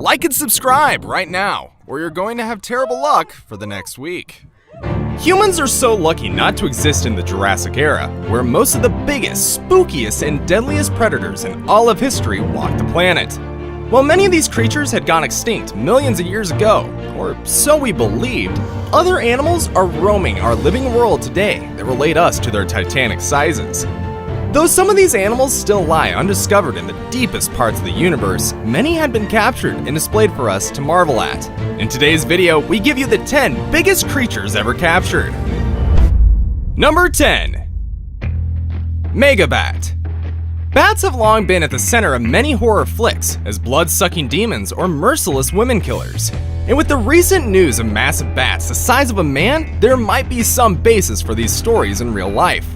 Like and subscribe right now, or you're going to have terrible luck for the next week. Humans are so lucky not to exist in the Jurassic era, where most of the biggest, spookiest, and deadliest predators in all of history walked the planet. While many of these creatures had gone extinct millions of years ago, or so we believed, other animals are roaming our living world today that relate us to their titanic sizes. Though some of these animals still lie undiscovered in the deepest parts of the universe, many had been captured and displayed for us to marvel at. In today's video, we give you the 10 biggest creatures ever captured. Number 10. Megabat. Bats have long been at the center of many horror flicks as blood-sucking demons or merciless women killers. And with the recent news of massive bats the size of a man, there might be some basis for these stories in real life.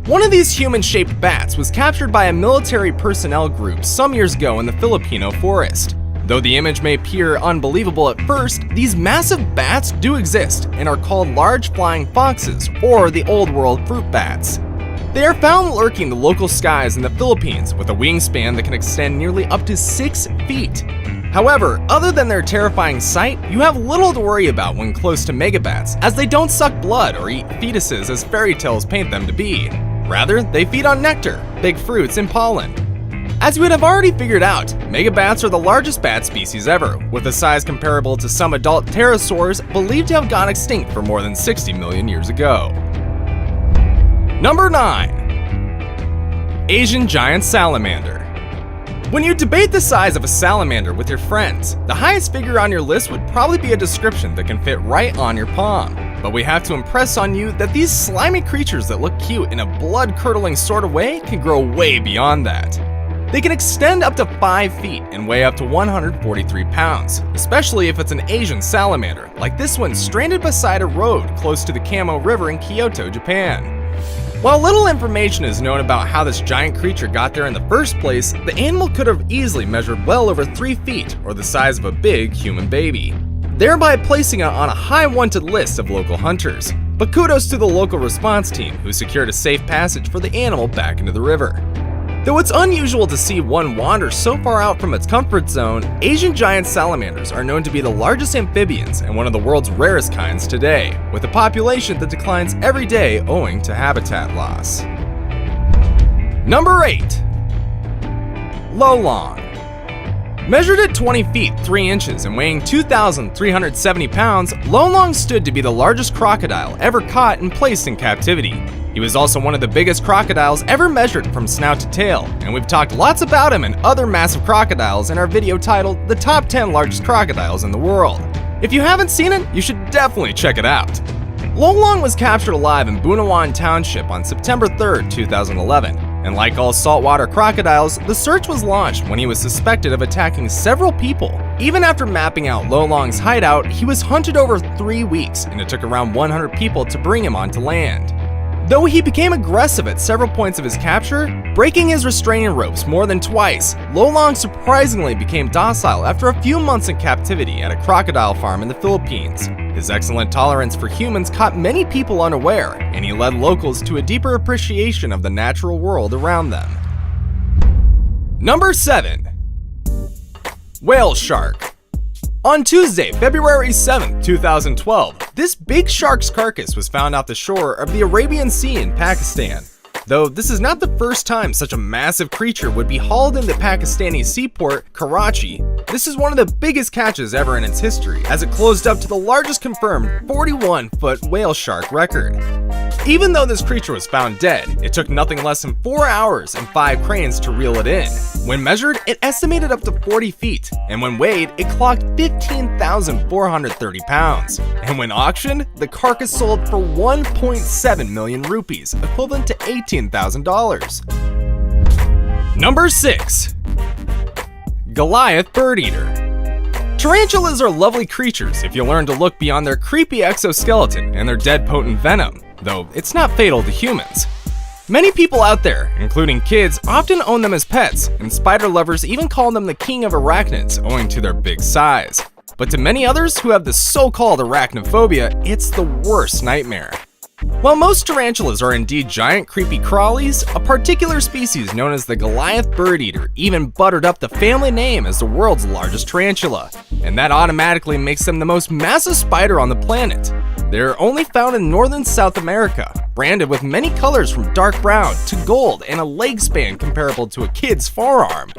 One of these human-shaped bats was captured by a military personnel group some years ago in the Filipino forest. Though the image may appear unbelievable at first, these massive bats do exist and are called large flying foxes or the old world fruit bats. They are found lurking the local skies in the Philippines with a wingspan that can extend nearly up to 6 feet. However, other than their terrifying sight, you have little to worry about when close to megabats, as they don't suck blood or eat fetuses as fairy tales paint them to be. Rather, they feed on nectar, big fruits, and pollen. As you would have already figured out, megabats are the largest bat species ever, with a size comparable to some adult pterosaurs believed to have gone extinct for more than 60 million years ago. Number 9. Asian giant salamander. When you debate the size of a salamander with your friends, the highest figure on your list would probably be a description that can fit right on your palm. But we have to impress on you that these slimy creatures that look cute in a blood-curdling sort of way can grow way beyond that. They can extend up to 5 feet and weigh up to 143 pounds, especially if it's an Asian salamander, like this one stranded beside a road close to the Kamo River in Kyoto, Japan. While little information is known about how this giant creature got there in the first place, the animal could have easily measured well over 3 feet, or the size of a big human baby, thereby placing it on a high wanted list of local hunters. But kudos to the local response team who secured a safe passage for the animal back into the river. Though it's unusual to see one wander so far out from its comfort zone, Asian giant salamanders are known to be the largest amphibians and one of the world's rarest kinds today, with a population that declines every day owing to habitat loss. Number 8. Lolong. Measured at 20 feet 3 inches and weighing 2,370 pounds, Lolong stood to be the largest crocodile ever caught and placed in captivity. He was also one of the biggest crocodiles ever measured from snout to tail, and we've talked lots about him and other massive crocodiles in our video titled The Top 10 Largest Crocodiles in the World. If you haven't seen it, you should definitely check it out. Lolong was captured alive in Bunawan Township on September 3rd, 2011. And like all saltwater crocodiles, the search was launched when he was suspected of attacking several people. Even after mapping out Lolong's hideout, he was hunted over 3 weeks, and it took around 100 people to bring him onto land. Though he became aggressive at several points of his capture, breaking his restraining ropes more than twice, Lolong surprisingly became docile after a few months in captivity at a crocodile farm in the Philippines. His excellent tolerance for humans caught many people unaware, and he led locals to a deeper appreciation of the natural world around them. Number 7. Whale shark. On Tuesday, February 7th, 2012, this big shark's carcass was found off the shore of the Arabian Sea in Pakistan. Though this is not the first time such a massive creature would be hauled into Pakistani seaport, Karachi, this is one of the biggest catches ever in its history, as it closed up to the largest confirmed 41-foot whale shark record. Even though this creature was found dead, it took nothing less than 4 hours and 5 cranes to reel it in. When measured, it estimated up to 40 feet, and when weighed, it clocked 15,430 pounds. And when auctioned, the carcass sold for 1.7 million rupees, equivalent to $18,000. Number 6. Goliath bird eater. Tarantulas are lovely creatures if you learn to look beyond their creepy exoskeleton and their dead potent venom, though it's not fatal to humans. Many people out there, including kids, often own them as pets, and spider lovers even call them the king of arachnids owing to their big size. But to many others who have the so-called arachnophobia, it's the worst nightmare. While most tarantulas are indeed giant creepy crawlies, a particular species known as the Goliath bird eater even buttered up the family name as the world's largest tarantula, and that automatically makes them the most massive spider on the planet. They're only found in northern South America, branded with many colors from dark brown to gold and a leg span comparable to a kid's forearm.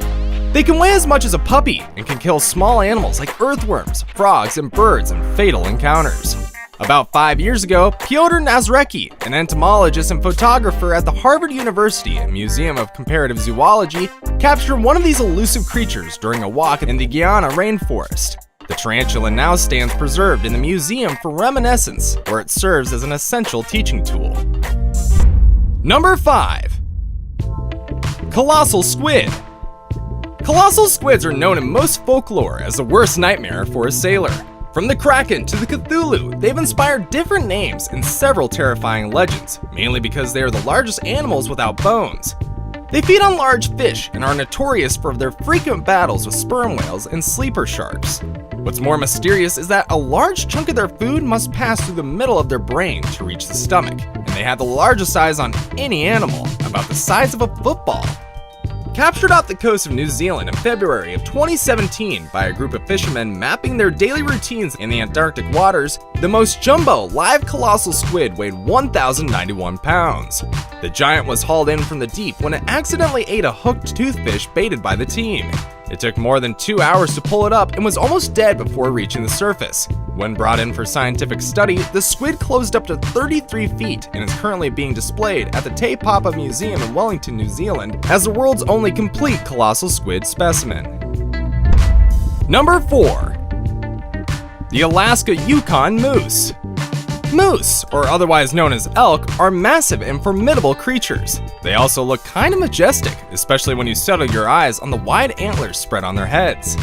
They can weigh as much as a puppy and can kill small animals like earthworms, frogs, and birds in fatal encounters. About 5 years ago, Piotr Nazrecki, an entomologist and photographer at the Harvard University and Museum of Comparative Zoology, captured one of these elusive creatures during a walk in the Guyana rainforest. The tarantula now stands preserved in the museum for reminiscence, where it serves as an essential teaching tool. Number 5. Colossal squid. Colossal squids are known in most folklore as the worst nightmare for a sailor. From the Kraken to the Cthulhu, they've inspired different names in several terrifying legends, mainly because they are the largest animals without bones. They feed on large fish and are notorious for their frequent battles with sperm whales and sleeper sharks. What's more mysterious is that a large chunk of their food must pass through the middle of their brain to reach the stomach, and they have the largest eyes on any animal, about the size of a football. Captured off the coast of New Zealand in February of 2017 by a group of fishermen mapping their daily routines in the Antarctic waters, the most jumbo live colossal squid weighed 1,091 pounds. The giant was hauled in from the deep when it accidentally ate a hooked toothfish baited by the team. It took more than 2 hours to pull it up and was almost dead before reaching the surface. When brought in for scientific study, the squid closed up to 33 feet and is currently being displayed at the Te Papa Museum in Wellington, New Zealand, as the world's only complete colossal squid specimen. Number 4. The Alaska Yukon Moose. Moose, or otherwise known as elk, are massive and formidable creatures. They also look kind of majestic, especially when you settle your eyes on the wide antlers spread on their heads.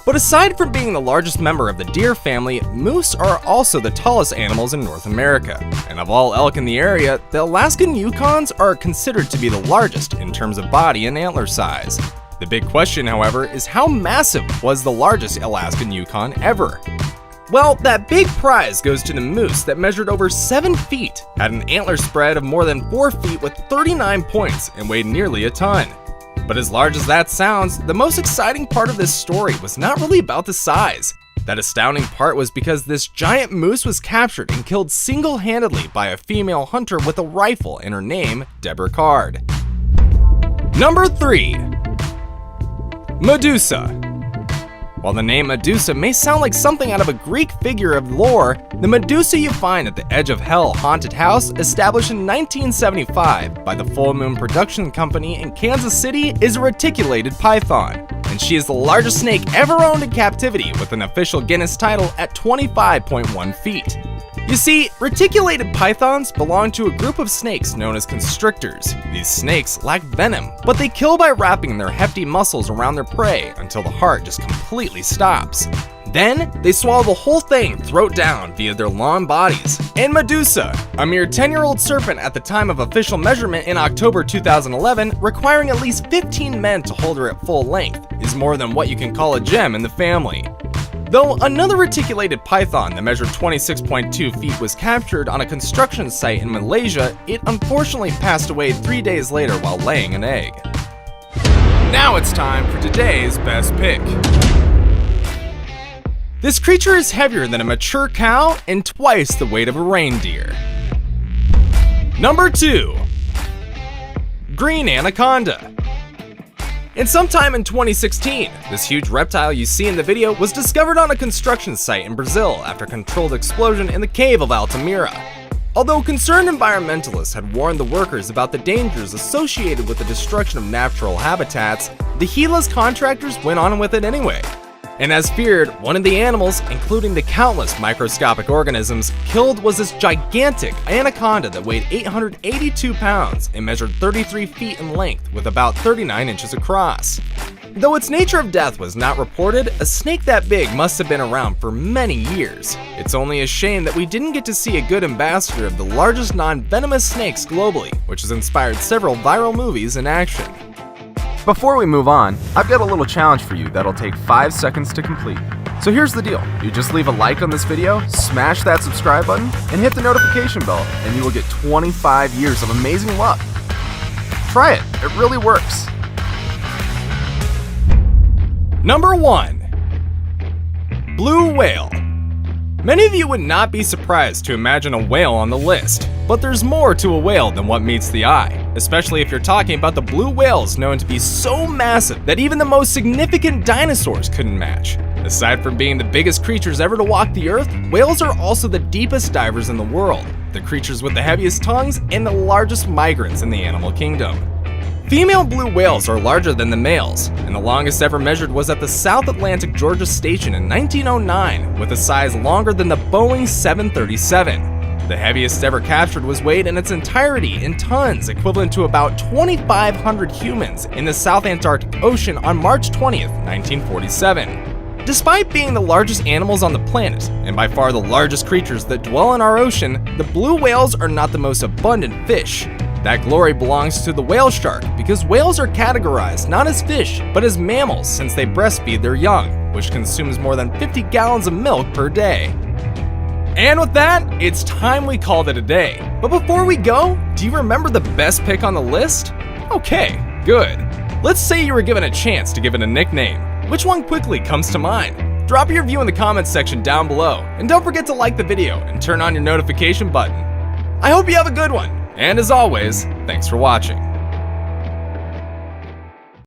But aside from being the largest member of the deer family, moose are also the tallest animals in North America. And of all elk in the area, the Alaskan Yukons are considered to be the largest in terms of body and antler size. The big question, however, is how massive was the largest Alaskan Yukon ever? Well, that big prize goes to the moose that measured over 7 feet, had an antler spread of more than 4 feet with 39 points, and weighed nearly a ton. But as large as that sounds, the most exciting part of this story was not really about the size. That astounding part was because this giant moose was captured and killed single-handedly by a female hunter with a rifle and her name, Deborah Card. Number 3. Medusa. While the name Medusa may sound like something out of a Greek figure of lore, the Medusa you find at the Edge of Hell haunted house, established in 1975 by the Full Moon Production Company in Kansas City, is a reticulated python, and she is the largest snake ever owned in captivity with an official Guinness title at 25.1 feet. You see, reticulated pythons belong to a group of snakes known as constrictors. These snakes lack venom, but they kill by wrapping their hefty muscles around their prey until the heart just completely stops. Then, they swallow the whole thing throat down via their long bodies. And Medusa, a mere 10-year-old serpent at the time of official measurement in October 2011, requiring at least 15 men to hold her at full length, is more than what you can call a gem in the family. Though another reticulated python that measured 26.2 feet was captured on a construction site in Malaysia, it unfortunately passed away 3 days later while laying an egg. Now it's time for today's best pick. This creature is heavier than a mature cow and twice the weight of a reindeer. Number 2. Green anaconda. And sometime in 2016, this huge reptile you see in the video was discovered on a construction site in Brazil after a controlled explosion in the cave of Altamira. Although concerned environmentalists had warned the workers about the dangers associated with the destruction of natural habitats, the heedless contractors went on with it anyway. And as feared, one of the animals, including the countless microscopic organisms, killed was this gigantic anaconda that weighed 882 pounds and measured 33 feet in length with about 39 inches across. Though its nature of death was not reported, a snake that big must have been around for many years. It's only a shame that we didn't get to see a good ambassador of the largest non-venomous snakes globally, which has inspired several viral movies in action. Before we move on, I've got a little challenge for you that'll take 5 seconds to complete. So here's the deal. You just leave a like on this video, smash that subscribe button, and hit the notification bell, and you will get 25 years of amazing luck. Try it. It really works. Number 1. Blue whale. Many of you would not be surprised to imagine a whale on the list, but there's more to a whale than what meets the eye, especially if you're talking about the blue whales known to be so massive that even the most significant dinosaurs couldn't match. Aside from being the biggest creatures ever to walk the earth, whales are also the deepest divers in the world, the creatures with the heaviest tongues, and the largest migrants in the animal kingdom. Female blue whales are larger than the males, and the longest ever measured was at the South Atlantic Georgia Station in 1909, with a size longer than the Boeing 737. The heaviest ever captured was weighed in its entirety in tons, equivalent to about 2,500 humans in the South Antarctic Ocean on March 20th, 1947. Despite being the largest animals on the planet, and by far the largest creatures that dwell in our ocean, the blue whales are not the most abundant fish. That glory belongs to the whale shark, because whales are categorized not as fish, but as mammals since they breastfeed their young, which consumes more than 50 gallons of milk per day. And with that, it's time we called it a day. But before we go, do you remember the best pick on the list? Okay, good. Let's say you were given a chance to give it a nickname. Which one quickly comes to mind? Drop your view in the comments section down below, and don't forget to like the video and turn on your notification button. I hope you have a good one. And as always, thanks for watching.